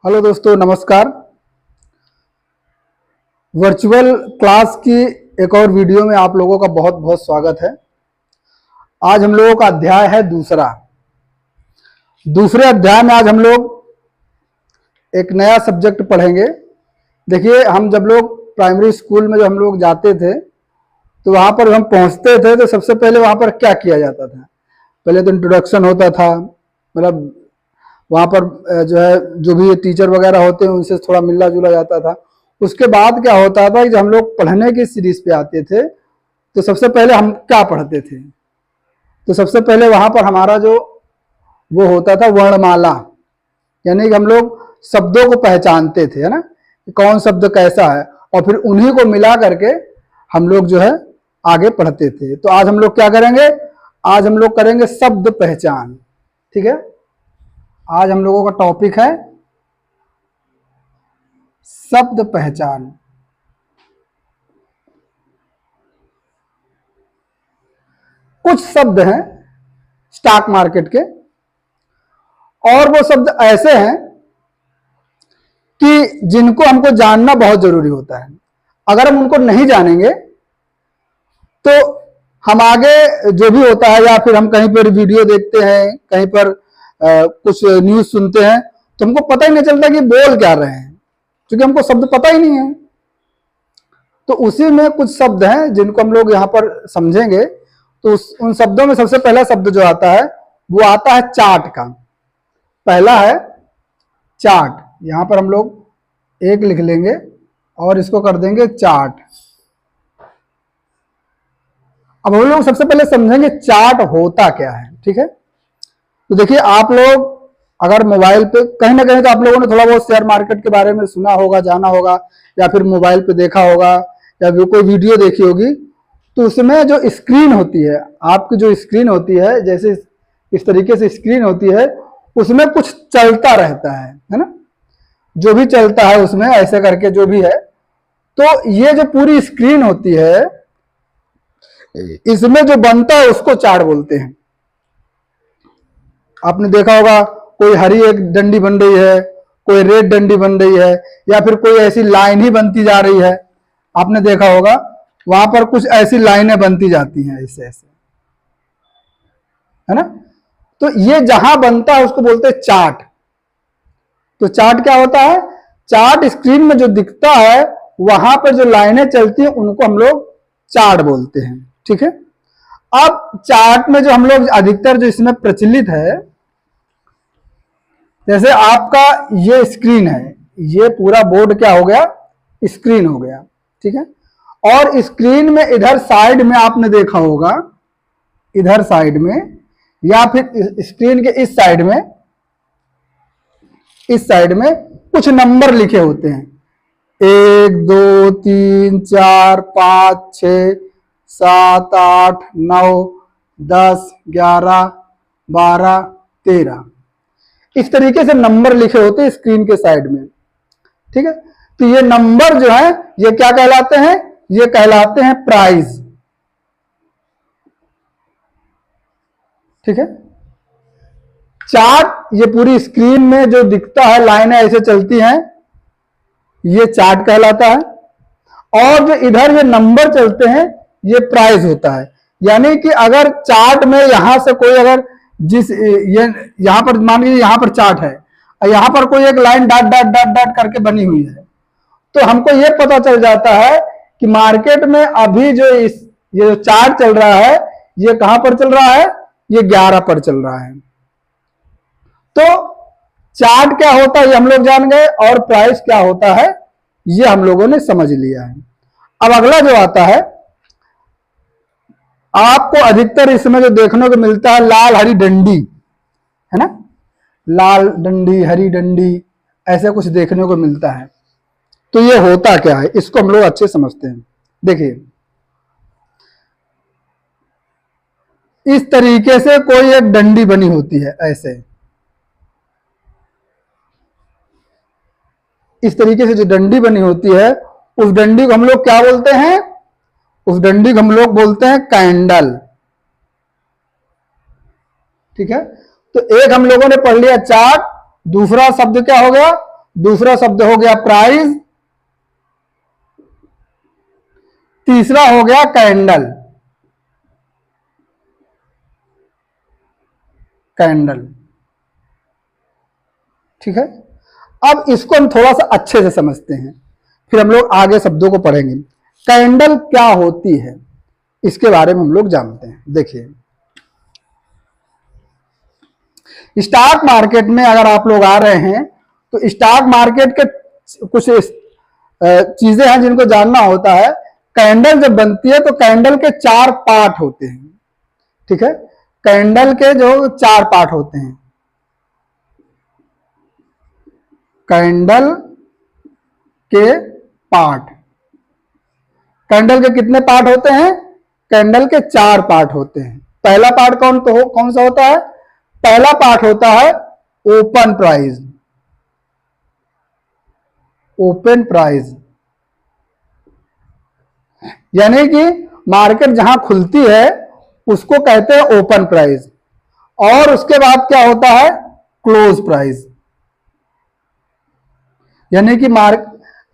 Hello दोस्तों, नमस्कार। Virtual class की एक और वीडियो में आप लोगों का बहुत बहुत स्वागत है। आज हम लोगों का अध्याय है दूसरे अध्याय में आज हम लोग एक नया सब्जेक्ट पढ़ेंगे। देखिए, हम जब लोग प्राइमरी स्कूल में जब हम लोग जाते थे तो वहाँ पर हम पहुँचते थे तो सबसे पहले वहाँ पर क्या किया जाता था? पहले तो इंट्रोडक्शन होता था, मतलब वहाँ पर जो है जो भी टीचर वगैरह होते हैं उनसे थोड़ा मिलना जुला जाता था। उसके बाद क्या होता था कि जब हम लोग पढ़ने की सीरीज पे आते थे तो सबसे पहले हम क्या पढ़ते थे? तो सबसे पहले वहाँ पर हमारा जो वो होता था वर्णमाला, यानी कि हम लोग शब्दों को पहचानते थे, है ना, कि कौन शब्द कैसा है, और फिर उन्हीं को मिला करके हम लोग जो है आगे पढ़ते थे। तो आज हम लोग क्या करेंगे? आज हम लोग करेंगे शब्द पहचान। ठीक है, आज हम लोगों का टॉपिक है शब्द पहचान। कुछ शब्द हैं स्टॉक मार्केट के, और वो शब्द ऐसे हैं कि जिनको हमको जानना बहुत जरूरी होता है। अगर हम उनको नहीं जानेंगे तो हम आगे जो भी होता है, या फिर हम कहीं पर वीडियो देखते हैं, कहीं पर कुछ न्यूज सुनते हैं, तो हमको पता ही नहीं चलता कि बोल क्या रहे हैं, क्योंकि हमको शब्द पता ही नहीं है। तो उसी में कुछ शब्द हैं जिनको हम लोग यहाँ पर समझेंगे। तो उन शब्दों में सबसे पहला शब्द जो आता है वो आता है चार्ट का। पहला है चार्ट। यहाँ पर हम लोग एक लिख लेंगे और इसको कर देंगे चार्ट। अब हम लोग सबसे पहले समझेंगे चार्ट होता क्या है। ठीक है, तो देखिए, आप लोग अगर मोबाइल पे कहीं ना कहीं तो आप लोगों ने थोड़ा बहुत शेयर मार्केट के बारे में सुना होगा, जाना होगा, या फिर मोबाइल पे देखा होगा, या फिर कोई वीडियो देखी होगी। तो उसमें जो स्क्रीन होती है, आपकी जो स्क्रीन होती है, जैसे इस तरीके से स्क्रीन होती है, उसमें कुछ चलता रहता है ना, जो भी चलता है उसमें ऐसे करके जो भी है। तो ये जो पूरी स्क्रीन होती है, इसमें जो बनता है उसको चार्ट बोलते हैं। आपने देखा होगा, कोई हरी एक डंडी बन रही है, कोई रेड डंडी बन रही है, या फिर कोई ऐसी लाइन ही बनती जा रही है। आपने देखा होगा वहां पर कुछ ऐसी लाइनें बनती जाती हैं ऐसे ऐसे, है ना। तो ये जहां बनता है उसको बोलते हैं चार्ट। तो चार्ट क्या होता है? चार्ट स्क्रीन में जो दिखता है, वहां पर जो लाइनें चलती हैं उनको हम लोग चार्ट बोलते हैं। ठीक है, अब चार्ट में जो हम लोग अधिकतर जो इसमें प्रचलित है, जैसे आपका ये स्क्रीन है, ये पूरा बोर्ड क्या हो गया? स्क्रीन हो गया। ठीक है, और स्क्रीन में इधर साइड में आपने देखा होगा, इधर साइड में या फिर स्क्रीन के इस साइड में कुछ नंबर लिखे होते हैं। 1 2 3 4 5 6 7 8 9 10 11 12 13, इस तरीके से नंबर लिखे होते हैं स्क्रीन के साइड में। ठीक है, तो ये नंबर जो है ये क्या कहलाते हैं? ये कहलाते हैं प्राइस। ठीक है, चार्ट ये पूरी स्क्रीन में जो दिखता है, लाइनें ऐसे चलती हैं, ये चार्ट कहलाता है। और जो इधर ये नंबर चलते हैं ये प्राइस होता है। यानी कि अगर चार्ट में यहां से कोई अगर ये यहां पर मान लीजिए यहां पर चार्ट है, और यहां पर कोई एक line dot dot dot dot करके बनी हुई है, तो हमको ये पता चल जाता है कि मार्केट में अभी जो ये जो चार्ट चल रहा है, ये कहां पर चल रहा है? ये 11 पर चल रहा है। तो चार्ट क्या होता है ये हम लोग जान गए, और प्राइस क्या होता है ये हम लोगों ने समझ लिया है। अब अगला जो आता है, आपको अधिकतर इसमें जो देखने को मिलता है लाल हरी डंडी, है ना, लाल डंडी हरी डंडी ऐसे कुछ देखने को मिलता है। तो ये होता क्या है, इसको हम लोग अच्छे समझते हैं। देखिए, इस तरीके से कोई एक डंडी बनी होती है, ऐसे इस तरीके से जो डंडी बनी होती है, उस डंडी को हम लोग क्या बोलते हैं? उस डंडी को हम लोग बोलते हैं कैंडल। ठीक है, तो एक हम लोगों ने पढ़ लिया चार्ट, दूसरा शब्द क्या हो गया? दूसरा शब्द हो गया प्राइस, तीसरा हो गया कैंडल। कैंडल, ठीक है। अब इसको हम थोड़ा सा अच्छे से समझते हैं, फिर हम लोग आगे शब्दों को पढ़ेंगे। कैंडल क्या होती है इसके बारे में हम लोग जानते हैं। देखिए, स्टॉक मार्केट में अगर आप लोग आ रहे हैं तो स्टॉक मार्केट के कुछ चीजें हैं जिनको जानना होता है। कैंडल जब बनती है तो कैंडल के 4 पार्ट होते हैं, ठीक है। कैंडल के जो 4 पार्ट होते हैं, कैंडल के पार्ट, कैंडल के कितने पार्ट होते हैं? कैंडल के 4 पार्ट होते हैं। पहला पार्ट कौन सा होता है? पहला पार्ट होता है ओपन प्राइस। ओपन प्राइस यानी कि मार्केट जहां खुलती है उसको कहते हैं ओपन प्राइस, और उसके बाद क्या होता है? Close price. यानी कि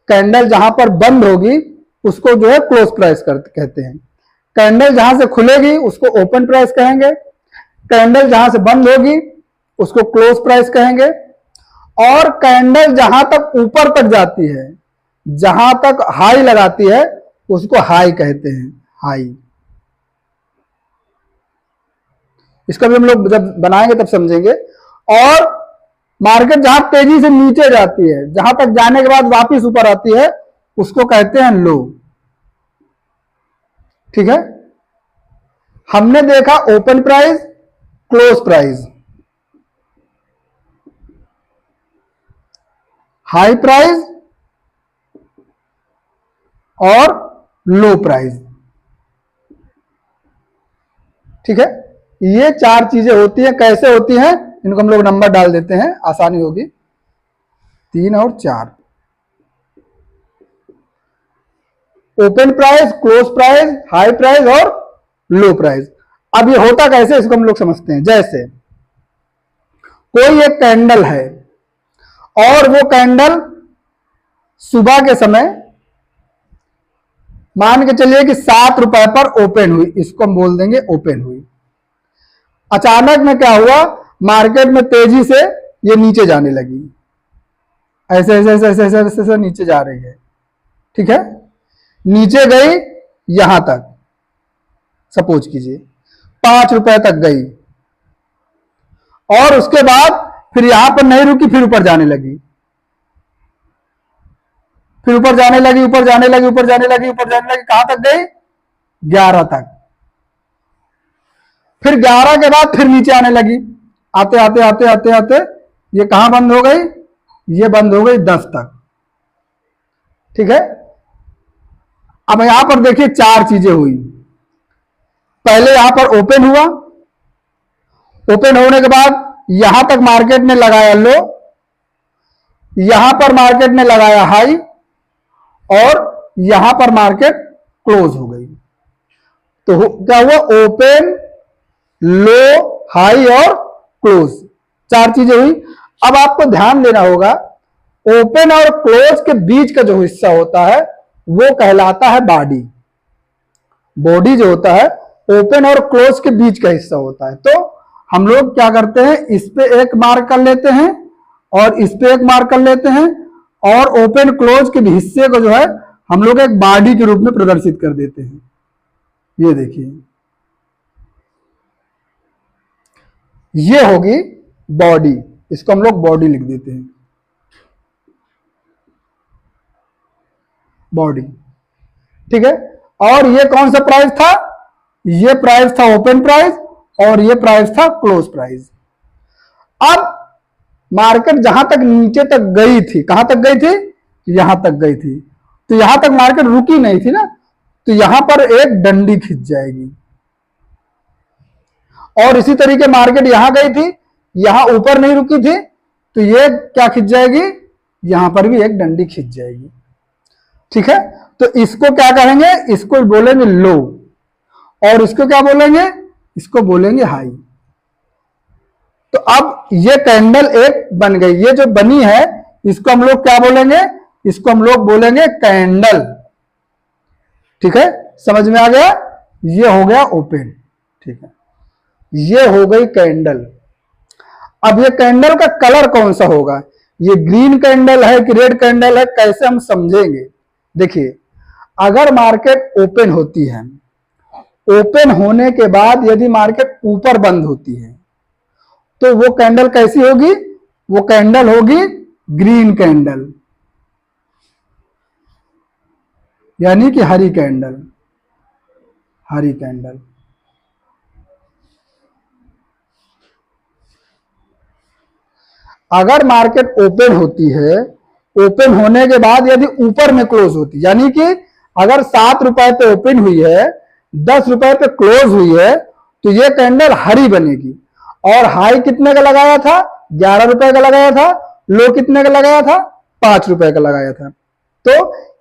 कैंडल जहां पर बंद होगी उसको जो है क्लोज प्राइस कहते हैं। कैंडल जहां से खुलेगी उसको ओपन प्राइस कहेंगे, कैंडल जहां से बंद होगी उसको क्लोज प्राइस कहेंगे, और कैंडल जहां तक ऊपर तक जाती है, जहां तक हाई लगाती है उसको हाई कहते हैं। हाई, इसका भी हम लोग जब बनाएंगे तब समझेंगे। और मार्केट जहां तेजी से नीचे जाती है, जहां तक जाने के बाद वापस ऊपर आती है, उसको कहते हैं लो, ठीक है। हमने देखा open price, close price, high price और लो प्राइस, ठीक है। ये 4 चीजें होती हैं। कैसे होती हैं इनको हम लोग नंबर डाल देते हैं, आसानी होगी। 3 और 4, open price, close price, high price और लो प्राइस। अब ये होता कैसे इसको हम लोग समझते हैं। जैसे कोई एक कैंडल है और वो कैंडल सुबह के समय मान के चलिए कि 7 रुपए पर ओपन हुई, इसको हम बोल देंगे ओपन हुई। अचानक में क्या हुआ, मार्केट में तेजी से ये नीचे जाने लगी, ऐसे ऐसे ऐसे ऐसे ऐसे ऐसे, ऐसे नीचे जा रही है, ठीक है। नीचे गई यहां तक, सपोज कीजिए 5 रुपए तक गई, और उसके बाद फिर यहां पर नहीं रुकी, फिर ऊपर जाने लगी, फिर ऊपर जाने लगी, ऊपर जाने लगी, ऊपर जाने लगी, ऊपर जाने लगी, कहां तक गई? 11 तक। फिर 11 के बाद फिर नीचे आने लगी, आते आते आते आते आते ये कहां बंद हो गई? ये बंद हो गई 10 तक, ठीक है। अब यहां पर देखिए 4 चीजें हुई। पहले यहां पर ओपन हुआ, ओपन होने के बाद यहां तक मार्केट ने लगाया लो, यहां पर मार्केट ने लगाया हाई, और यहां पर मार्केट क्लोज हो गई। तो क्या हुआ? ओपन, लो, हाई और क्लोज, 4 चीजें हुई। अब आपको ध्यान देना होगा, ओपन और क्लोज के बीच का जो हिस्सा होता है वो कहलाता है बॉडी। बॉडी जो होता है ओपन और क्लोज के बीच का हिस्सा होता है। तो हम लोग क्या करते हैं, इस पे एक मार्क कर लेते हैं और इस पे एक मार्क कर लेते हैं, और ओपन क्लोज के हिस्से को जो है हम लोग एक बॉडी के रूप में प्रदर्शित कर देते हैं। ये देखिए, ये होगी बॉडी, इसको हम लोग बॉडी लिख देते हैं, बॉडी, ठीक है। और ये कौन सा प्राइस था? ये प्राइस था ओपन प्राइस, और ये प्राइस था क्लोज प्राइस। अब मार्केट जहां तक नीचे तक गई थी, कहां तक गई थी? यहां तक गई थी, तो यहां तक मार्केट रुकी नहीं थी ना, तो यहां पर एक डंडी खिंच जाएगी। और इसी तरीके मार्केट यहां गई थी, यहां ऊपर नहीं रुकी थी, तो ये क्या खिंच जाएगी? यहां पर भी एक डंडी खिंच जाएगी, ठीक है। तो इसको क्या कहेंगे? इसको बोलेंगे लो, और इसको क्या बोलेंगे? इसको बोलेंगे हाई। तो अब ये कैंडल एक बन गई, ये जो बनी है इसको हम लोग क्या बोलेंगे, इसको हम लोग बोलेंगे कैंडल। ठीक है, समझ में आ गया, ये हो गया ओपन। ठीक है, ये हो गई कैंडल। अब ये कैंडल का कलर कौन सा होगा, ये ग्रीन कैंडल है कि रेड कैंडल है, कैसे हम समझेंगे। देखिए, अगर मार्केट ओपन होती है, ओपन होने के बाद यदि मार्केट ऊपर बंद होती है तो वो कैंडल कैसी होगी, वो कैंडल होगी ग्रीन कैंडल, यानी कि हरी कैंडल। हरी कैंडल। अगर मार्केट ओपन होती है, ओपन होने के बाद यदि ऊपर में क्लोज होती, यानी कि अगर 7 रुपए पे ओपन हुई है, 10 रुपए पे क्लोज हुई है, तो ये कैंडल हरी बनेगी। और हाई कितने का लगाया था, 11 रुपए का लगाया था, लो कितने का लगाया था, 5 रुपए का लगाया था। तो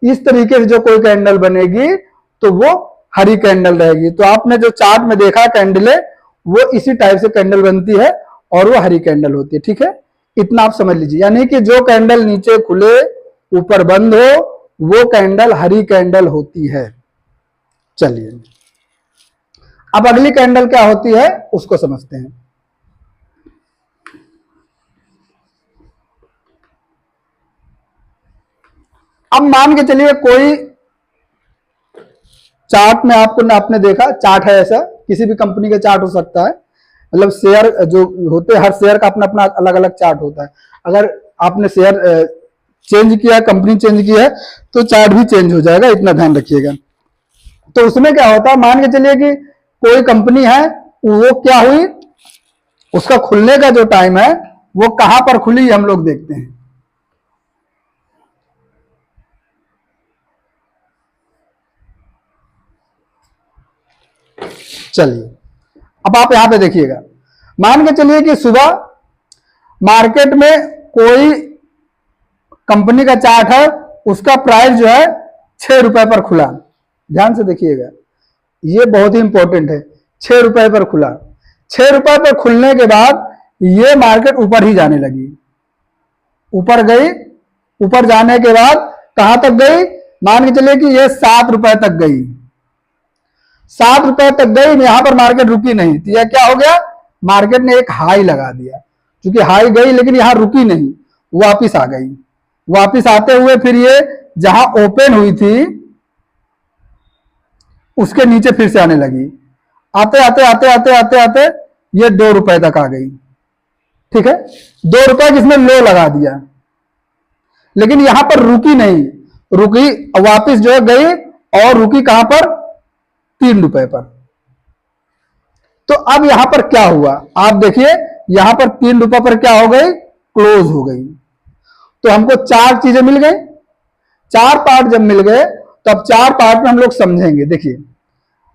इस तरीके से जो कोई कैंडल बनेगी तो वो हरी कैंडल रहेगी। तो आपने जो चार्ट में देखा कैंडल है, वो इसी टाइप से कैंडल बनती है और वो हरी कैंडल होती है। ठीक है, इतना आप समझ लीजिए, यानी कि जो कैंडल नीचे खुले ऊपर बंद हो वो कैंडल हरी कैंडल होती है। चलिए, अब अगली कैंडल क्या होती है उसको समझते हैं। अब मान के चलिए कोई चार्ट में आपने देखा, चार्ट है ऐसा, किसी भी कंपनी का चार्ट हो सकता है, मतलब शेयर जो होते हैं, हर शेयर का अपना अपना अलग अलग चार्ट होता है। अगर आपने शेयर चेंज किया, कंपनी चेंज किया है, तो चार्ट भी चेंज हो जाएगा, इतना ध्यान रखिएगा। तो उसमें क्या होता है, मान के चलिए कि कोई कंपनी है, वो क्या हुई, उसका खुलने का जो टाइम है वो कहां पर खुली हम लोग देखते हैं। चलिए, अब आप यहां पे देखिएगा, मान के चलिए कि सुबह मार्केट में कोई कंपनी का चार्ट है, उसका प्राइस जो है 6 रुपए पर खुला। ध्यान से देखिएगा, ये बहुत ही इंपॉर्टेंट है। 6 रुपए पर खुला, 6 रुपए पर खुलने के बाद ये मार्केट ऊपर ही जाने लगी, ऊपर गई, ऊपर जाने के बाद कहां तक गई, मान के चलिए कि ये 7 रुपए तक गई, 7 रुपए तक गई, यहां पर मार्केट रुकी नहीं, तो यह क्या हो गया, मार्केट ने एक हाई लगा दिया। क्योंकि हाई गई लेकिन यहां रुकी नहीं, वापिस आ गई। वापिस आते हुए फिर ये जहां ओपन हुई थी उसके नीचे फिर से आने लगी, आते आते आते आते आते आते ये 2 रुपए तक आ गई। ठीक है, 2 रुपए किसने लो लगा दिया, लेकिन यहां पर रुकी नहीं, रुकी वापिस जो है गई, और रुकी कहां पर, 3 रुपए पर। तो अब यहां पर क्या हुआ, आप देखिए, यहां पर 3 रुपए पर क्या हो गई, क्लोज हो गई। तो हमको 4 चीजें मिल गई, 4 पार्ट जब मिल गए तो अब 4 पार्ट में हम लोग समझेंगे। देखिए,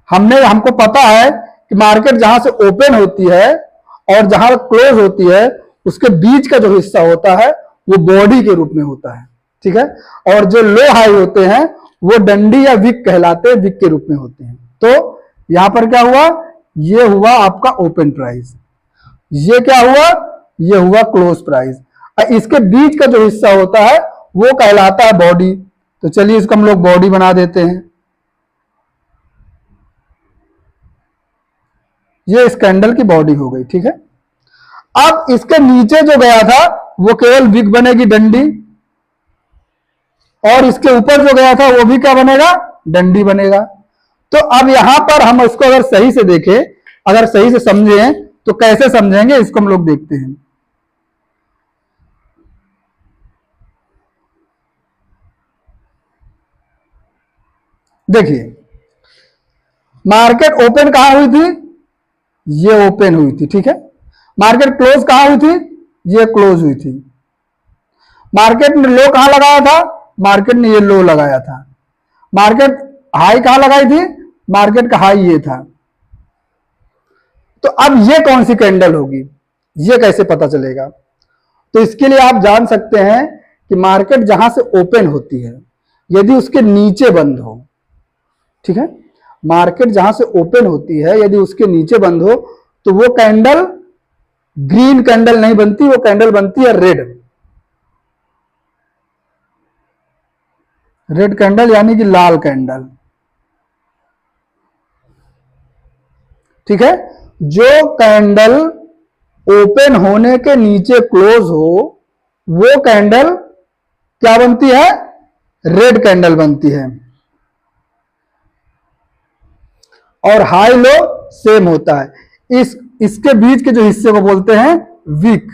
हमको पता है कि मार्केट जहां से ओपन होती है और जहां क्लोज होती है उसके बीच का जो हिस्सा होता है वो बॉडी के रूप में होता है। ठीक है, और जो लो हाई होते हैं वो डंडी या विक कहलाते हैं, विक के रूप में होते हैं। तो यहां पर क्या हुआ, ये हुआ आपका ओपन प्राइस, ये क्या हुआ, ये हुआ क्लोज प्राइस। इसके बीच का जो हिस्सा होता है वो कहलाता है बॉडी। तो चलिए इसको हम लोग बॉडी बना देते हैं। ये इस कैंडल की बॉडी हो गई। ठीक है, अब इसके नीचे जो गया था वो केवल विक बनेगी, डंडी, और इसके ऊपर जो गया था वो भी क्या बनेगा, डंडी बनेगा। तो अब यहां पर हम इसको अगर सही से देखें, अगर सही से समझें तो कैसे समझेंगे इसको हम लोग देखते हैं। देखिए, मार्केट ओपन कहां हुई थी, ये ओपन हुई थी। ठीक है, मार्केट क्लोज कहां हुई थी, ये क्लोज हुई थी। मार्केट ने लो कहां लगाया था, मार्केट ने ये लो लगाया था। मार्केट हाई कहां लगाई थी, मार्केट का हाई ये था। तो अब ये कौन सी कैंडल होगी, ये कैसे पता चलेगा। तो इसके लिए आप जान सकते हैं कि मार्केट जहां से ओपन होती है यदि उसके नीचे बंद हो, ठीक है, मार्केट जहां से ओपन होती है यदि उसके नीचे बंद हो तो वो कैंडल ग्रीन कैंडल नहीं बनती, वो कैंडल बनती है रेड। रेड कैंडल यानी कि लाल कैंडल। ठीक है, जो कैंडल ओपन होने के नीचे क्लोज हो वो कैंडल क्या बनती है? रेड कैंडल बनती है। और हाई लो सेम होता है। इसके बीच के जो हिस्से को बोलते हैं वीक।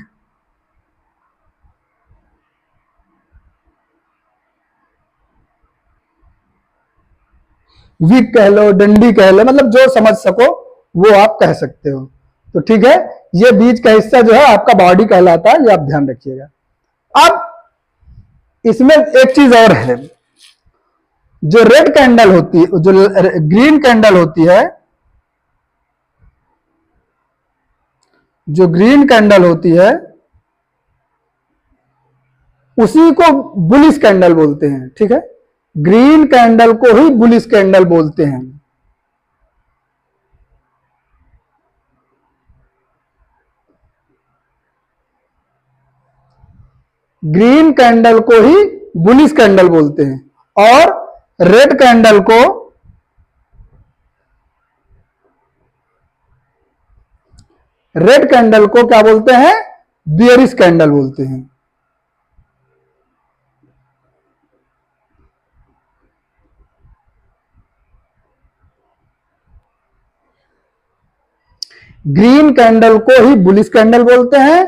वीक कह लो, डंडी कह लो, मतलब जो समझ सको वो आप कह सकते हो। तो ठीक है, ये बीच का हिस्सा जो है आपका बॉडी कहलाता है, ये आप ध्यान रखिएगा। अब इसमें एक चीज और है, जो रेड कैंडल होती है, जो ग्रीन कैंडल होती है, जो ग्रीन कैंडल होती है उसी को बुलिश कैंडल बोलते हैं। ठीक है, ग्रीन कैंडल को ही बुलिश कैंडल बोलते हैं। ग्रीन कैंडल को ही बुलिश कैंडल बोलते हैं और रेड कैंडल को क्या बोलते हैं? बियरिश कैंडल बोलते हैं। ग्रीन कैंडल को ही बुलिश कैंडल बोलते हैं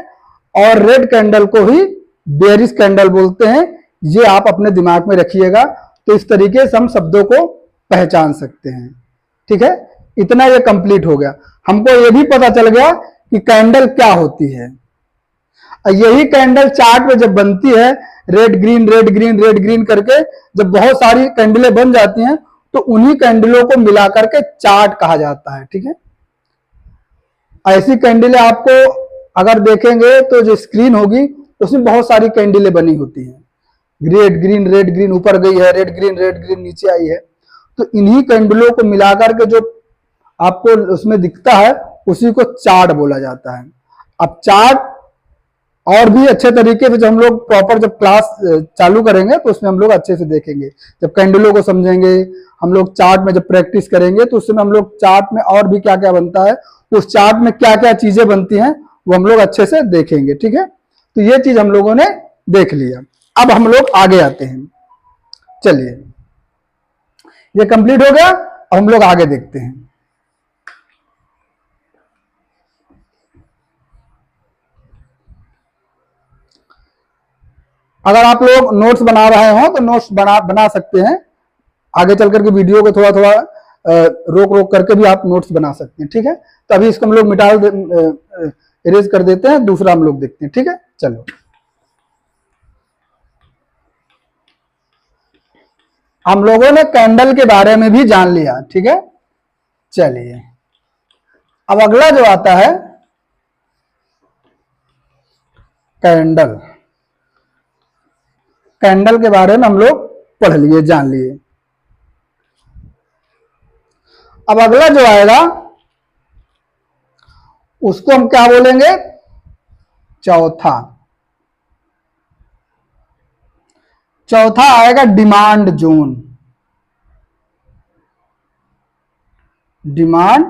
और रेड कैंडल को ही बेयरिश कैंडल बोलते हैं। ये आप अपने दिमाग में रखिएगा, तो इस तरीके से हम शब्दों को पहचान सकते हैं। ठीक है, इतना ये कंप्लीट हो गया। हमको ये भी पता चल गया कि कैंडल क्या होती है। यही कैंडल चार्ट में जब बनती है, red green red green red green करके जब बहुत सारी कैंडलें बन जाती हैं, तो उन्हीं कैंडलों को मिलाकर के चार्ट कहा जाता है। ठीक है, ऐसी कैंडलें आपको अगर देखेंगे तो जो स्क्रीन होगी उसमें बहुत सारी कैंडलें बनी होती हैं। रेड ग्रीन ऊपर गई है, रेड ग्रीन नीचे आई है। तो इन्हीं कैंडलों को मिलाकर के जो आपको उसमें दिखता है उसी को चार्ट बोला जाता है। अब चार्ट और भी अच्छे तरीके से जब हम लोग प्रॉपर जब क्लास चालू करेंगे तो उसमें हम लोग अच्छे से देखेंगे। जब कैंडलों को समझेंगे हम लोग, चार्ट में जब प्रैक्टिस करेंगे तो उसमें हम लोग चार्ट में और भी क्या क्या बनता है, उस चार्ट में क्या क्या चीजें बनती हैं वो हम लोग अच्छे से देखेंगे। ठीक है, तो ये चीज हम लोगों ने देख लिया। अब हम लोग आगे आते हैं। चलिए, ये कंप्लीट हो गया, अब हम लोग आगे देखते हैं। अगर आप लोग नोट्स बना रहे हो तो नोट्स बना सकते हैं। आगे चल करके वीडियो को थोड़ा थोड़ा रोक रोक करके भी आप नोट्स बना सकते हैं। ठीक है, तो अभी इसको हम लोग इरेज कर देते हैं, दूसरा हम लोग देखते हैं। ठीक है, चलो हम लोगों ने कैंडल के बारे में भी जान लिया। ठीक है, चलिए अब अगला जो आता है कैंडल। कैंडल के बारे में हम लोग पढ़ लिए, जान लिए। अब अगला जो आएगा उसको हम क्या बोलेंगे? चौथा। चौथा आएगा डिमांड जोन। Demand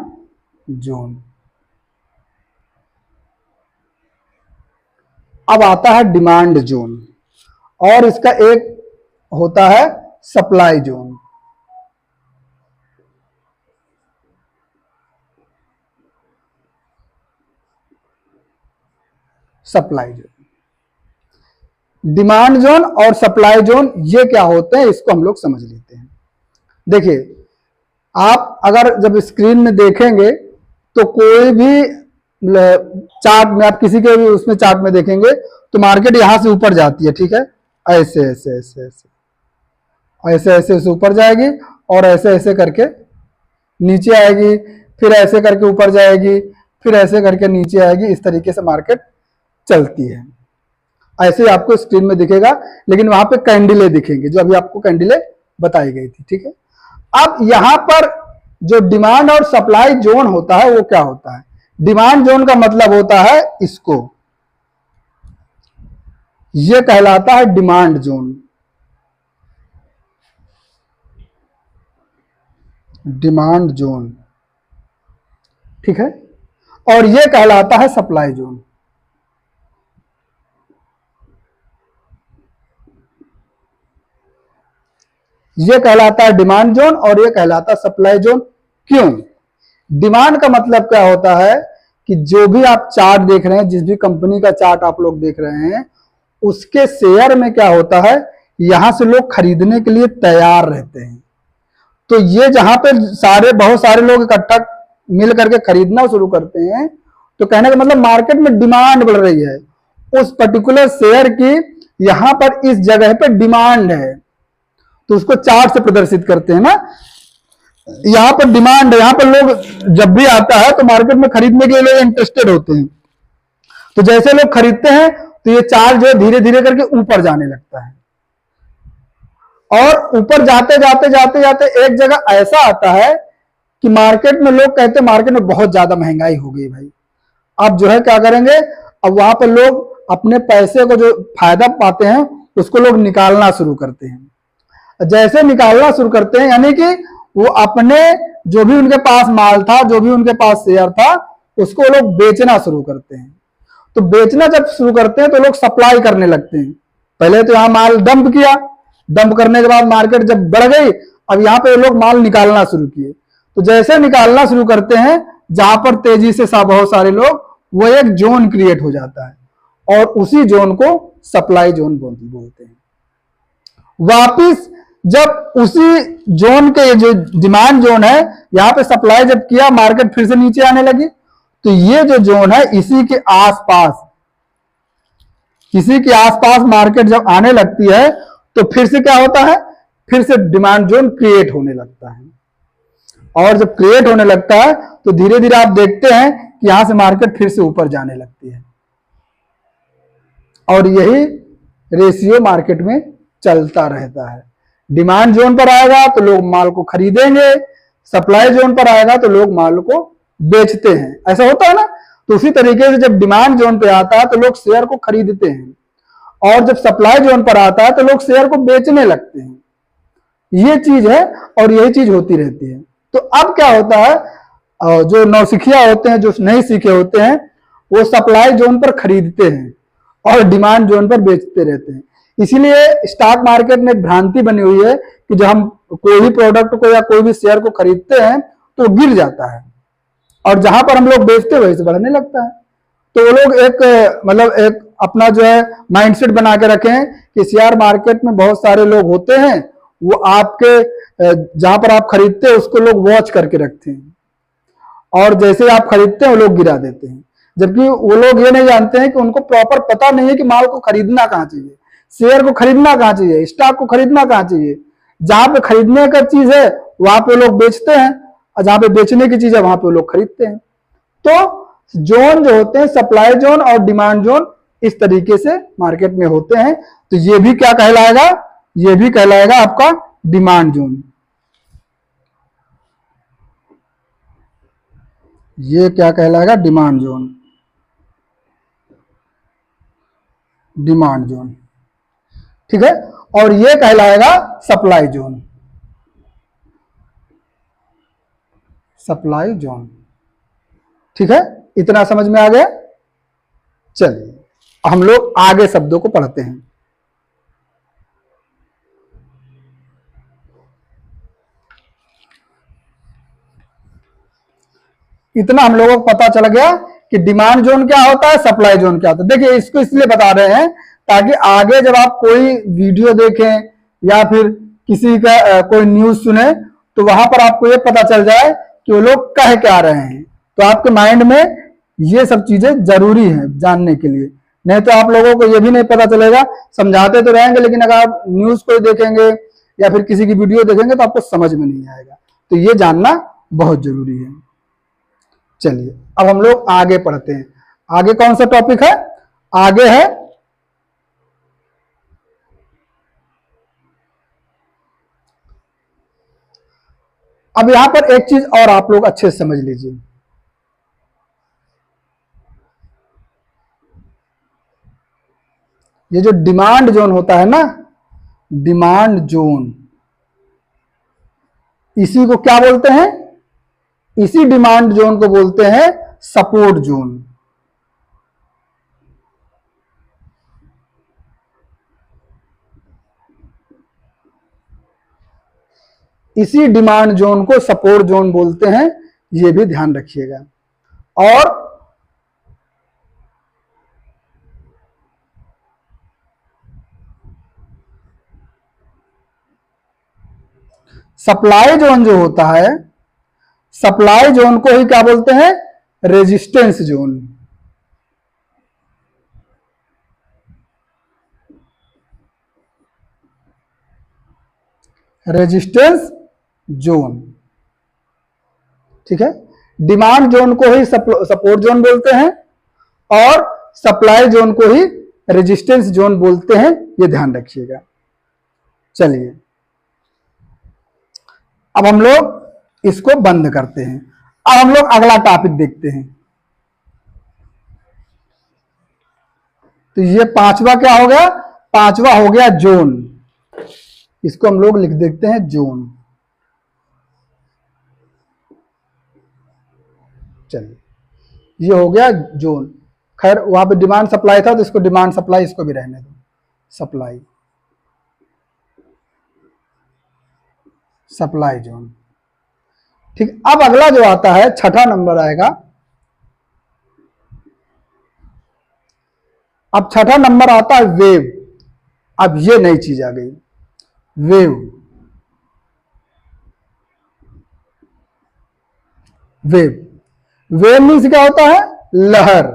zone. अब आता है डिमांड जोन और इसका एक होता है supply zone. Supply zone, demand zone और सप्लाई जोन ये क्या होते हैं इसको हम लोग समझ लेते हैं। देखिए, आप अगर जब स्क्रीन में देखेंगे तो कोई भी चार्ट में, आप किसी के भी उसमें चार्ट में देखेंगे तो मार्केट यहां से ऊपर जाती है। ठीक है, ऐसे ऐसे ऐसे ऐसे ऐसे ऐसे ऐसे ऊपर जाएगी और ऐसे ऐसे करके नीचे आएगी, फिर ऐसे करके ऊपर जाएगी, फिर ऐसे करके नीचे आएगी। इस तरीके से मार्केट चलती है। ऐसे आपको स्क्रीन में दिखेगा, लेकिन वहां पे कैंडलें दिखेंगी जो अभी आपको कैंडलें बताई गई थी। ठीक है, अब यहां पर जो डिमांड और सप्लाई जोन होता है वो क्या होता है? डिमांड जोन का मतलब होता है इसको, ये कहलाता है डिमांड जोन। डिमांड जोन, ठीक है, और ये कहलाता है सप्लाई जोन। ये कहलाता है डिमांड जोन और ये कहलाता है सप्लाई जोन। क्यों? डिमांड का मतलब क्या होता है कि जो भी आप चार्ट देख रहे हैं, जिस भी कंपनी का चार्ट आप लोग देख रहे हैं, उसके शेयर में क्या होता है, यहां से लोग खरीदने के लिए तैयार रहते हैं। तो ये जहां पे बहुत सारे लोग इकट्ठा मिल करके खरीदना शुरू करते हैं, तो कहने का मतलब मार्केट में डिमांड बढ़ रही है, उस पर्टिकुलर शेयर की यहां पर इस जगह पे डिमांड है, तो उसको चार्ट से प्रदर्शित करते हैं ना। यहां पर डिमांड है, यहां पर लोग जब भी आता है तो मार्केट में खरीदने के लिए इंटरेस्टेड होते हैं। तो जैसे लोग खरीदते हैं तो ये चार्ट जो है धीरे धीरे करके ऊपर जाने लगता है, और ऊपर जाते जाते जाते जाते एक जगह ऐसा आता है कि मार्केट में लोग कहते हैं मार्केट में बहुत ज्यादा महंगाई हो गई भाई, अब जो है क्या करेंगे, अब वहां पर लोग अपने पैसे को जो फायदा पाते हैं उसको लोग निकालना शुरू करते हैं। जैसे निकालना शुरू करते हैं यानी कि वो अपने जो भी उनके पास माल था, जो भी उनके पास शेयर था, उसको लोग बेचना शुरू करते हैं। तो बेचना जब शुरू करते हैं तो लोग सप्लाई करने लगते हैं। पहले तो यहां माल डंप किया, डंप करने के बाद मार्केट जब बढ़ गई, अब यहां पे लोग माल निकालना शुरू किए। तो जैसे निकालना शुरू करते हैं, जहां पर तेजी से बहुत सारे लोग, वो एक जोन क्रिएट हो जाता है और उसी जोन को सप्लाई जोन बोलते हैं। वापिस जब उसी जोन के जो डिमांड जोन है, यहां पे सप्लाई जब किया, मार्केट फिर से नीचे आने लगी, तो ये जो जोन है इसी के आसपास मार्केट जब आने लगती है तो फिर से क्या होता है, फिर से डिमांड जोन क्रिएट होने लगता है। और जब क्रिएट होने लगता है तो धीरे धीरे आप देखते हैं कि यहां से मार्केट फिर से ऊपर जाने लगती है, और यही रेशियो मार्केट में चलता रहता है। डिमांड जोन पर आएगा तो लोग माल को खरीदेंगे, सप्लाई जोन पर आएगा तो लोग माल को बेचते हैं, ऐसा होता है ना। तो उसी तरीके से जब डिमांड जोन पे आता है तो लोग शेयर को खरीदते हैं, और जब सप्लाई जोन पर आता है तो लोग शेयर को बेचने लगते हैं। ये चीज है और यही चीज होती रहती है। तो अब क्या होता है, जो नौसिखिया होते हैं, जो नहीं सीखे होते हैं, वो सप्लाई जोन पर खरीदते हैं और डिमांड जोन पर बेचते रहते हैं। इसीलिए स्टॉक मार्केट में भ्रांति बनी हुई है कि जब हम कोई भी प्रोडक्ट को या कोई भी शेयर को खरीदते हैं तो गिर जाता है, और जहां पर हम लोग बेचते हैं वहीं से बढ़ने लगता है। तो वो लोग एक अपना जो है माइंडसेट बना के रखें कि शेयर मार्केट में बहुत सारे लोग होते हैं, वो आपके जहां पर आप खरीदते हैं उसको लोग वॉच करके रखते हैं, और जैसे आप खरीदते हैं वो लोग गिरा देते हैं। जबकि वो लोग ये नहीं जानते हैं कि उनको प्रॉपर पता नहीं है कि माल को खरीदना कहाँ चाहिए, शेयर को खरीदना कहाँ चाहिए, स्टॉक को खरीदना कहाँ चाहिए। जहां पे खरीदने का चीज है वहां पे लोग बेचते हैं, और जहां पे बेचने की चीज है वहां पे लोग खरीदते हैं। तो जोन जो होते हैं, सप्लाई जोन और डिमांड जोन, इस तरीके से मार्केट में होते हैं। तो ये भी क्या कहलाएगा, ये भी कहलाएगा आपका डिमांड जोन। ये क्या कहलाएगा, डिमांड जोन, डिमांड जोन, ठीक है। और ये कहलाएगा सप्लाई जोन, सप्लाई जोन, ठीक है। इतना समझ में आ गया। चलिए हम लोग आगे शब्दों को पढ़ते हैं। इतना हम लोगों को पता चल गया कि डिमांड जोन क्या होता है, सप्लाई जोन क्या होता है। देखिए इसको इसलिए बता रहे हैं ताकि आगे जब आप कोई वीडियो देखें या फिर किसी का कोई न्यूज सुने तो वहां पर आपको ये पता चल जाए कि वो लोग कह क्या रहे हैं। तो आपके माइंड में ये सब चीजें जरूरी है जानने के लिए, नहीं तो आप लोगों को ये भी नहीं पता चलेगा। समझाते तो रहेंगे लेकिन अगर आप न्यूज को देखेंगे या फिर किसी की वीडियो देखेंगे तो आपको समझ में नहीं आएगा। तो ये जानना बहुत जरूरी है। चलिए अब हम लोग आगे पढ़ते हैं। आगे कौन सा टॉपिक है, आगे है अब यहां पर एक चीज और आप लोग अच्छे से समझ लीजिए। ये जो डिमांड जोन होता है ना, डिमांड जोन, इसी को क्या बोलते हैं, इसी डिमांड जोन को बोलते हैं सपोर्ट जोन। इसी डिमांड जोन को सपोर्ट जोन बोलते हैं, ये भी ध्यान रखिएगा। और सप्लाई जोन जो होता है, सप्लाई जोन को ही क्या बोलते हैं, रेजिस्टेंस जोन। रेजिस्टेंस जोन, ठीक है। डिमांड जोन को ही सपोर्ट जोन बोलते हैं और सप्लाई जोन को ही रेजिस्टेंस जोन बोलते हैं, ये ध्यान रखिएगा। चलिए अब हम लोग इसको बंद करते हैं। अब हम लोग अगला टॉपिक देखते हैं। तो ये पांचवा क्या हो गया, पांचवा हो गया जोन। इसको हम लोग लिख देते हैं जोन। चलिए ये हो गया जोन। खैर वहां पे डिमांड सप्लाई था तो इसको डिमांड सप्लाई, इसको भी रहने दो सप्लाई, सप्लाई जोन, ठीक। अब अगला जो आता है, छठा नंबर आएगा। अब छठा नंबर आता है वेव। अब ये नई चीज आ गई, वेव। वेव, वेव मीन्स क्या होता है, लहर।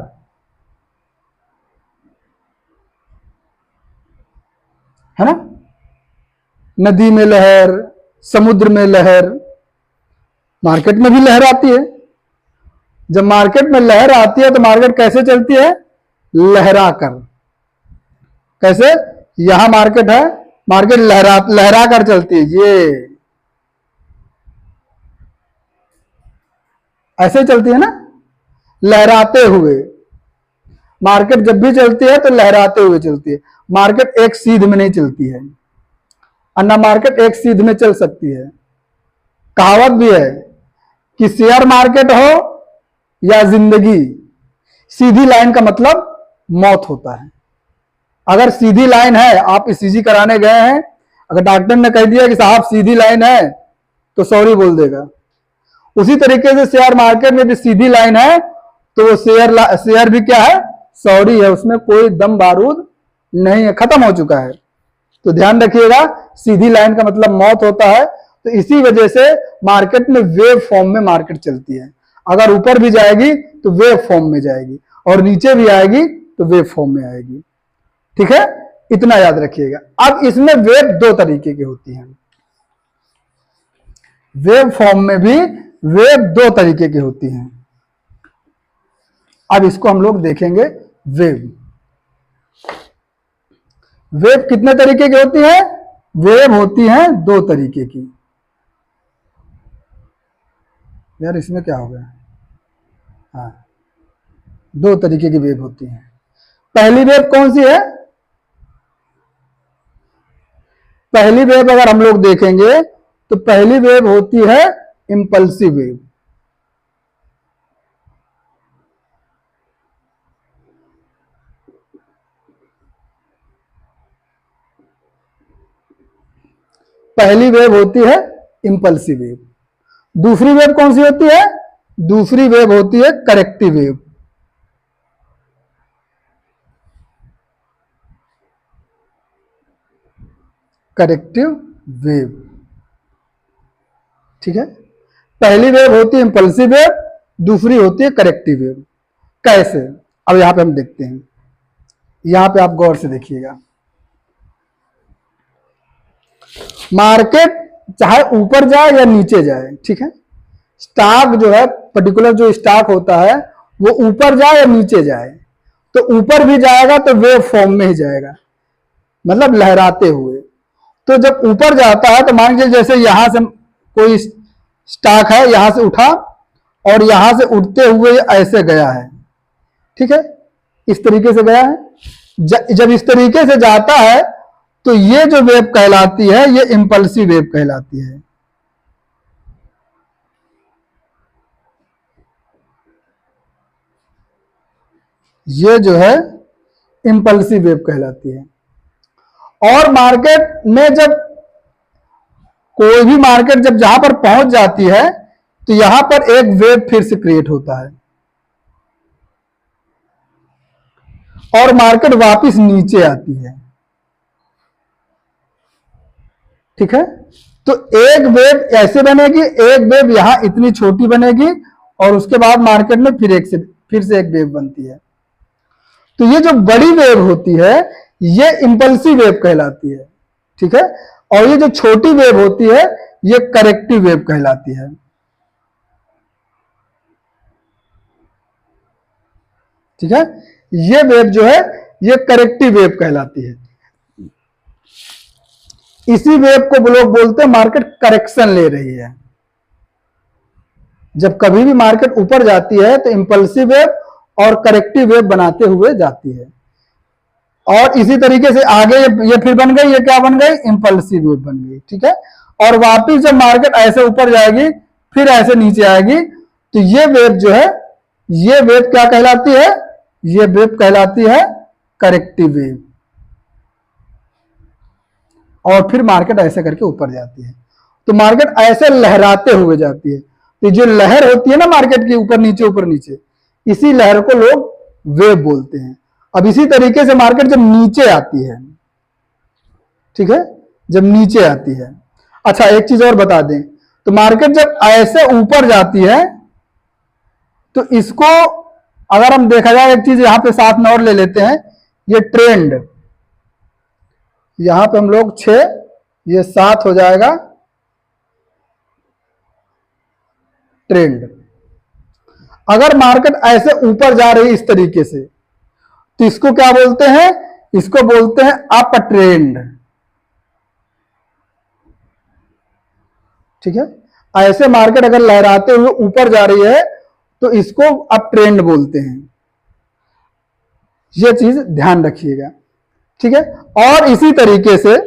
है ना, नदी में लहर, समुद्र में लहर, मार्केट में भी लहर आती है। जब मार्केट में लहर आती है तो मार्केट कैसे चलती है, लहरा कर। कैसे, यहां मार्केट है, मार्केट लहरा कर चलती है, ये ऐसे चलती है ना, लहराते हुए। मार्केट जब भी चलती है तो लहराते हुए चलती है। मार्केट एक सीध में नहीं चलती है, और ना मार्केट एक सीध में चल सकती है। कहावत भी है कि शेयर मार्केट हो या जिंदगी, सीधी लाइन का मतलब मौत होता है। अगर सीधी लाइन है, आप ईसीजी कराने गए हैं, अगर डॉक्टर ने कह दिया कि साहब सीधी लाइन है, तो सॉरी बोल देगा। उसी तरीके से शेयर मार्केट में भी सीधी लाइन है तो वो शेयर भी क्या है, सॉरी है, उसमें कोई दम बारूद नहीं है, खत्म हो चुका है। तो ध्यान रखिएगा, सीधी लाइन का मतलब मौत होता है। तो इसी वजह से मार्केट में वेव फॉर्म में मार्केट चलती है। अगर ऊपर भी जाएगी तो वेव फॉर्म में जाएगी, और नीचे भी आएगी तो वेव फॉर्म में आएगी, ठीक है, इतना याद रखिएगा। अब इसमें वेव दो तरीके की होती हैं। वेव फॉर्म में भी वेव दो तरीके की होती हैं। अब इसको हम लोग देखेंगे। वेव, वेव कितने तरीके की होती है, वेव होती है दो तरीके की। यार इसमें क्या हो गया, हाँ, दो तरीके की वेव होती है। पहली वेव कौन सी है, पहली वेव अगर हम लोग देखेंगे तो पहली वेव होती है इंपल्सिव वेव। पहली वेव होती है इंपल्सिव वेव। दूसरी वेव कौन सी होती है, दूसरी वेव होती है करेक्टिव वेव। करेक्टिव वेव, ठीक है। पहली वेव होती है इंपल्सिव वेव, दूसरी होती है करेक्टिव वेव। कैसे, अब यहां पे हम देखते हैं। यहां पे आप गौर से देखिएगा, मार्केट चाहे ऊपर जाए या नीचे जाए, ठीक है, स्टॉक जो है, पर्टिकुलर जो स्टॉक होता है, वो ऊपर जाए या नीचे जाए, तो ऊपर भी जाएगा तो वेव फॉर्म में ही जाएगा, मतलब लहराते हुए। तो जब ऊपर जाता है तो मान लीजिए जैसे यहां से कोई स्टॉक है, यहां से उठा और यहां से उठते हुए ऐसे गया है, ठीक है, इस तरीके से गया है। जब इस तरीके से जाता है तो ये जो वेव कहलाती है, ये इंपल्सिव वेव कहलाती है। ये जो है इंपल्सिव वेव कहलाती है। और मार्केट में जब कोई भी मार्केट जब जहां पर पहुंच जाती है तो यहां पर एक वेव फिर से क्रिएट होता है और मार्केट वापस नीचे आती है। ठीक है, तो एक वेव ऐसे बनेगी, एक वेव यहां इतनी छोटी बनेगी और उसके बाद मार्केट में फिर से एक वेव बनती है। तो ये जो बड़ी वेव होती है ये इंपल्सिव वेव कहलाती है। ठीक है, और ये जो छोटी वेव होती है ये करेक्टिव वेव कहलाती है। ठीक है, ये वेव जो है ये करेक्टिव वेव कहलाती है। इसी वेव को लोग बोलते हैं मार्केट करेक्शन ले रही है। जब कभी भी मार्केट ऊपर जाती है तो इंपल्सिव वेव और करेक्टिव वेव बनाते हुए जाती है। और इसी तरीके से आगे ये फिर बन गई, ये क्या बन गई, इंपल्सिव वेव बन गई। ठीक है, और वापिस जब मार्केट ऐसे ऊपर जाएगी फिर ऐसे नीचे आएगी तो ये वेव जो है ये वेव क्या कहलाती है, ये वेव कहलाती है करेक्टिव वेव। और फिर मार्केट ऐसे करके ऊपर जाती है तो मार्केट ऐसे लहराते हुए जाती है। तो जो लहर होती है ना मार्केट की ऊपर नीचे, इसी लहर को लोग वेव बोलते हैं। अब इसी तरीके से मार्केट जब नीचे आती है, ठीक है, जब नीचे आती है, अच्छा एक चीज और बता दें, तो मार्केट जब ऐसे ऊपर जाती है तो इसको अगर हम देखा जाए, एक चीज यहां पे साथ में और ले लेते हैं, ये ट्रेंड, यहां पे हम लोग 6, ये 7 हो जाएगा ट्रेंड। अगर मार्केट ऐसे ऊपर जा रही है इस तरीके से तो इसको क्या बोलते हैं, इसको बोलते हैं अप ट्रेंड। ठीक है, ऐसे मार्केट अगर लहराते हुए ऊपर जा रही है तो इसको अप ट्रेंड बोलते हैं। यह चीज ध्यान रखिएगा। ठीक है, और इसी तरीके से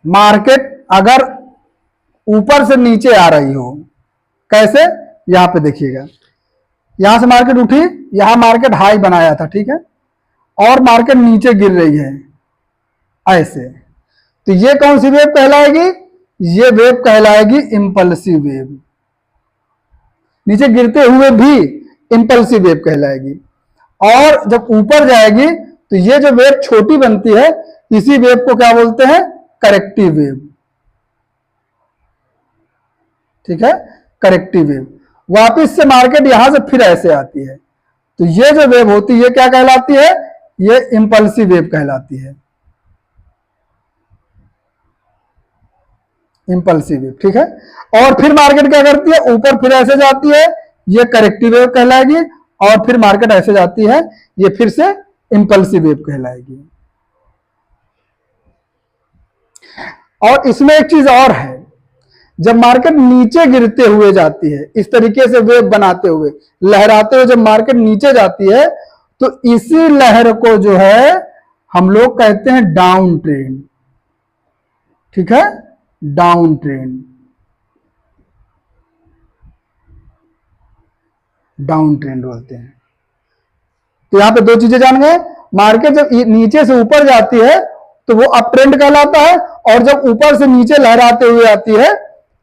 मार्केट अगर ऊपर से नीचे आ रही हो, कैसे, यहां पे देखिएगा, यहां से मार्केट उठी, यहां मार्केट हाई बनाया था, ठीक है, और मार्केट नीचे गिर रही है ऐसे, तो ये कौन सी वेव कहलाएगी, ये वेव कहलाएगी इंपल्सिव वेव। नीचे गिरते हुए भी इंपल्सिव वेव कहलाएगी। और जब ऊपर जाएगी तो ये जो वेव छोटी बनती है इसी वेव को क्या बोलते हैं, करेक्टिव वेव। ठीक है, करेक्टिव वेव। वापिस से मार्केट यहां से फिर ऐसे आती है तो ये जो वेव होती है ये क्या कहलाती है, ये इंपल्सिव वेव कहलाती है, इंपल्सिव वेव। ठीक है, और फिर मार्केट क्या करती है, ऊपर फिर ऐसे जाती है, ये करेक्टिव वेव कहलाएगी, और फिर मार्केट ऐसे जाती है, ये फिर से इंपल्सिव वेव कहलाएगी। और इसमें एक चीज और है, जब मार्केट नीचे गिरते हुए जाती है इस तरीके से वेव बनाते हुए लहराते हुए जब मार्केट नीचे जाती है तो इसी लहर को जो है हम लोग कहते हैं डाउन ट्रेंड। ठीक है, डाउन ट्रेंड, डाउन ट्रेंड बोलते हैं। तो यहां पे दो चीजें जान गए, मार्केट जब नीचे से ऊपर जाती है तो वो अप ट्रेंड कहलाता है, और जब ऊपर से नीचे लहराते हुए आती है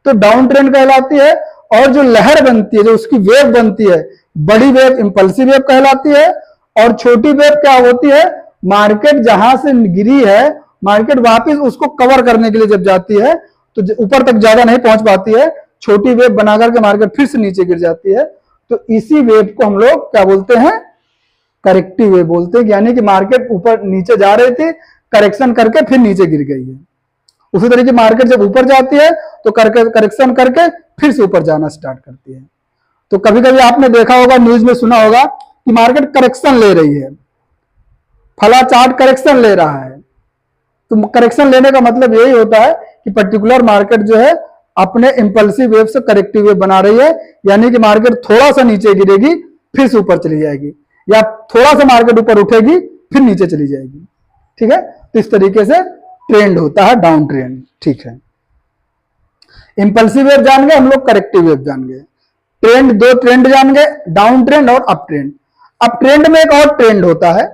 तो डाउन ट्रेंड कहलाती है। और जो लहर बनती है, जो उसकी वेव बनती है, बड़ी वेव इंपल्सिव वेव कहलाती है, और छोटी वेव क्या होती है, मार्केट जहां से गिरी है मार्केट वापस उसको कवर करने के लिए जब जाती है तो ऊपर तक ज्यादा नहीं पहुंच पाती है, छोटी वेव बनाकर के मार्केट फिर से नीचे गिर जाती है, तो इसी वेव को हम लोग क्या बोलते हैं, करेक्टिव वेव बोलते हैं। यानी कि मार्केट ऊपर नीचे जा रही थी, करेक्शन करके फिर नीचे गिर गई है। उसी तरीके मार्केट जब ऊपर जाती है तो करेक्शन करके फिर से ऊपर जाना स्टार्ट करती है। तो कभी कभी आपने देखा होगा, न्यूज में सुना होगा कि मार्केट करेक्शन ले रही है, फला चार्ट करेक्शन ले रहा है। तो करेक्शन लेने का मतलब यही होता है कि पर्टिकुलर मार्केट जो है अपने इंपल्सिव वेव से करेक्टिव वेव बना रही है, यानी कि मार्केट थोड़ा सा नीचे गिरेगी फिर से ऊपर चली जाएगी, या थोड़ा सा मार्केट ऊपर उठेगी फिर नीचे चली जाएगी। ठीक है, तो इस तरीके से ट्रेंड होता है, डाउन ट्रेंड। ठीक है, इंपल्सिव वेव जान गए हम लोग, करेक्टिव वेव जान गए। ट्रेंड, दो ट्रेंड जान गए, डाउन ट्रेंड और अप ट्रेंड। अब ट्रेंड में एक और ट्रेंड होता है,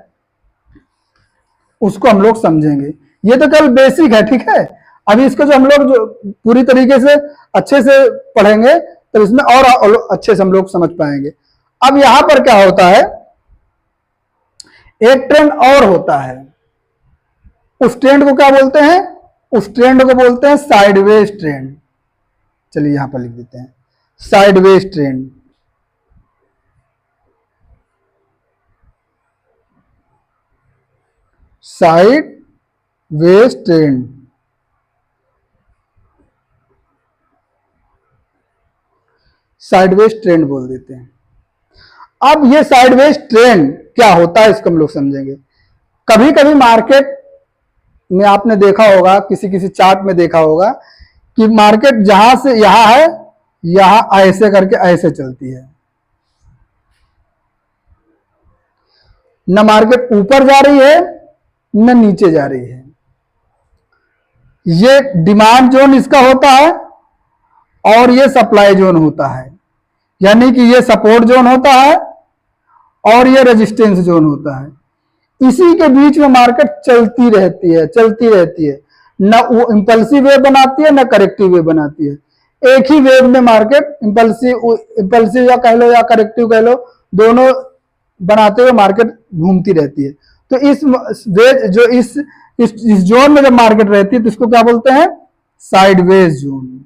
उसको हम लोग समझेंगे। ये तो केवल बेसिक है, ठीक है। अभी इसको जो हम लोग जो पूरी तरीके से अच्छे से पढ़ेंगे तो इसमें और अच्छे से हम लोग समझ पाएंगे। अब यहां पर क्या होता है, एक ट्रेंड और होता है, उस ट्रेंड को क्या बोलते हैं, उस ट्रेंड को बोलते हैं साइडवेज ट्रेंड। चलिए यहां पर लिख देते हैं sideways trend. Sideways trend, sideways trend बोल देते हैं। अब ये साइडवेज ट्रेंड क्या होता है इसको हम लोग समझेंगे। कभी कभी मार्केट में आपने देखा होगा, किसी किसी चार्ट में देखा होगा कि मार्केट जहां से यहां है, यहां ऐसे करके ऐसे चलती है, न मार्केट ऊपर जा रही है न नीचे जा रही है। ये डिमांड जोन इसका होता है और ये सप्लाई जोन होता है, यानी कि ये सपोर्ट जोन होता है और ये रेजिस्टेंस जोन होता है। इसी के बीच में मार्केट चलती रहती है, चलती रहती है, न वो इंपल्सिव वेव बनाती है न करेक्टिव वेव बनाती है। एक ही वेव में मार्केट इंपल्सिव या कह लो या करेक्टिव कह लो, दोनों बनाते हुए मार्केट घूमती रहती है। तो इस वेज जो इस जोन में जब मार्केट रहती है तो इसको क्या बोलते हैं, साइडवेज जोन।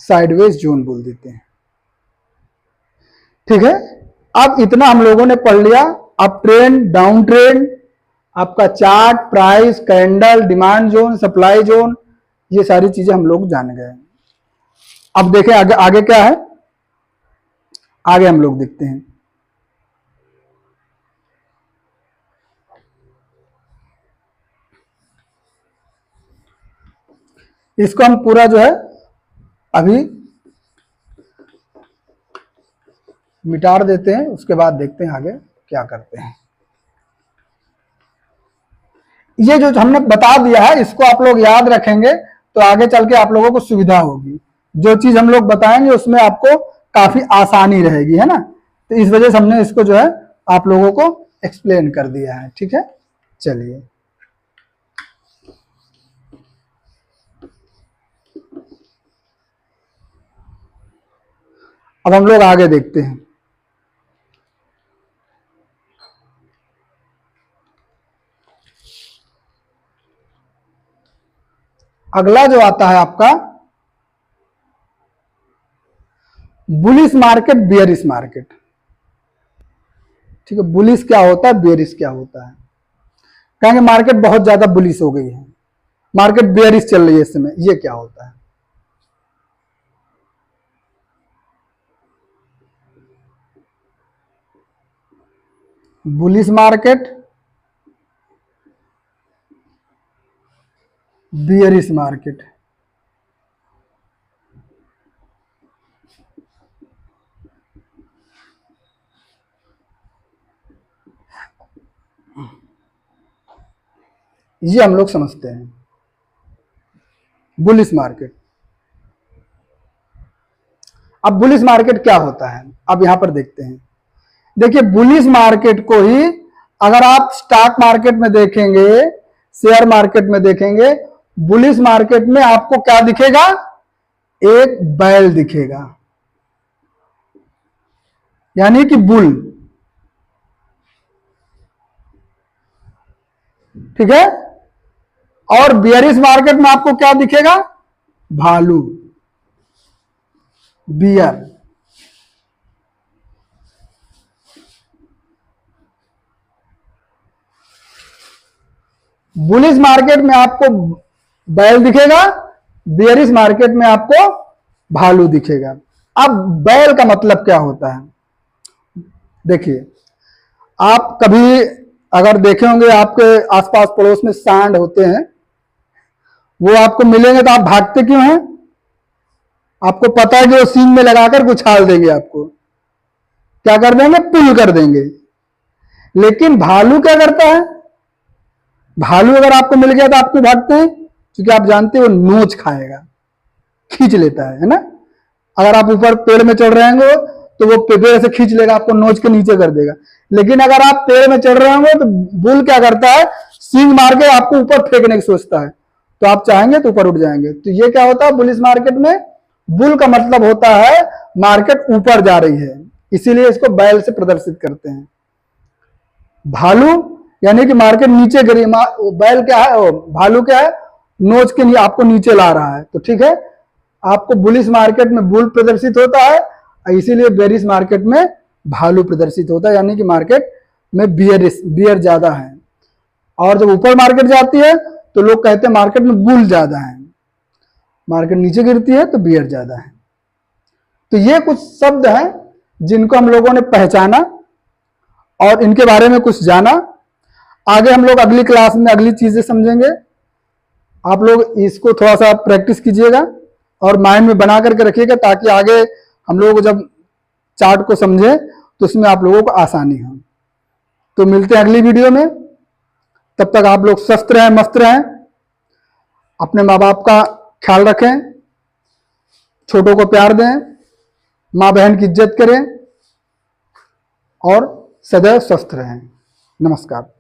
साइडवेज जोन बोल देते हैं, ठीक है। अब इतना हम लोगों ने पढ़ लिया। अप ट्रेंड, डाउन ट्रेंड, आपका chart, price, candle, demand zone, supply zone, ये सारी चीजें हम लोग जान गए। अब देखें आगे, आगे क्या है, आगे हम लोग देखते हैं। इसको हम पूरा जो है अभी मिटा देते हैं, उसके बाद देखते हैं आगे क्या करते हैं। ये जो हमने बता दिया है इसको आप लोग याद रखेंगे तो आगे चल के आप लोगों को सुविधा होगी। जो चीज हम लोग बताएंगे उसमें आपको काफी आसानी रहेगी, है ना। तो इस वजह से हमने इसको जो है आप लोगों को एक्सप्लेन कर दिया है, ठीक है। चलिए अब हम लोग आगे देखते हैं। अगला जो आता है आपका बुलिश मार्केट, बियरिश मार्केट, ठीक है। बुलिश क्या होता है, बियरिश क्या होता है। कहेंगे मार्केट बहुत ज्यादा बुलिश हो गई है, मार्केट बियरिश चल रही है इस समय, ये क्या होता है। Bullish market, bearish market. ये हम लोग समझते हैं बुलिश मार्केट। अब बुलिश मार्केट क्या होता है, अब यहां पर देखते हैं। देखिए बुलिश मार्केट को ही अगर आप स्टॉक मार्केट में देखेंगे, शेयर मार्केट में देखेंगे, बुलिश मार्केट में आपको क्या दिखेगा, एक बैल दिखेगा, यानी कि बुल, ठीक है। और बियरिश मार्केट में आपको क्या दिखेगा, भालू, बियर। बुलिश मार्केट में आपको बैल दिखेगा, बियरिश मार्केट में आपको भालू दिखेगा। अब बैल का मतलब क्या होता है, देखिए आप कभी अगर देखे होंगे आपके आसपास पड़ोस में सांड होते हैं, वो आपको मिलेंगे तो आप भागते क्यों हैं, आपको पता है कि वो सींग में लगाकर उछाल देंगे, आपको क्या कर देंगे, पुल कर देंगे। लेकिन भालू क्या करता है, भालू अगर आपको मिल गया तो आप क्यों भागते हैं? क्योंकि आप जानते हो वो नोच खाएगा, खींच लेता है ना। अगर आप ऊपर पेड़ में चढ़ रहे होंगे तो वो पेड़ से खींच लेगा, आपको नोच के नीचे कर देगा। लेकिन अगर आप पेड़ में चढ़ रहे होंगे तो बुल क्या करता है, सींग मार के आपको ऊपर फेंकने की सोचता है, तो आप चाहेंगे तो ऊपर उठ जाएंगे। तो ये क्या होता है बुलिश मार्केट में, बुल का मतलब होता है मार्केट ऊपर जा रही है, इसीलिए इसको बैल से प्रदर्शित करते हैं। भालू यानी कि मार्केट नीचे गिरी, बैल क्या है, भालू क्या है, नोच के आपको नीचे ला रहा है। तो ठीक है, आपको बुलिश मार्केट में बुल प्रदर्शित होता है, इसीलिए बेरिश मार्केट में भालू प्रदर्शित होता है, यानी कि मार्केट में बियर ज्यादा है। और जब ऊपर मार्केट जाती है तो लोग कहते हैं मार्केट में बुल ज्यादा है, मार्केट नीचे गिरती है तो बियर ज्यादा है। तो ये कुछ शब्द हैं जिनको हम लोगों ने पहचाना और इनके बारे में कुछ जाना। आगे हम लोग अगली क्लास में अगली चीजें समझेंगे। आप लोग इसको थोड़ा सा प्रैक्टिस कीजिएगा और माइंड में बना करके रखिएगा, ताकि आगे हम लोग जब चार्ट को समझे तो उसमें आप लोगों को आसानी हो। तो मिलते हैं अगली वीडियो में, तब तक आप लोग स्वस्थ रहें, मस्त रहें, अपने माँ बाप का ख्याल रखें, छोटों को प्यार दें, माँ बहन की इज्जत करें और सदैव स्वस्थ रहें। नमस्कार।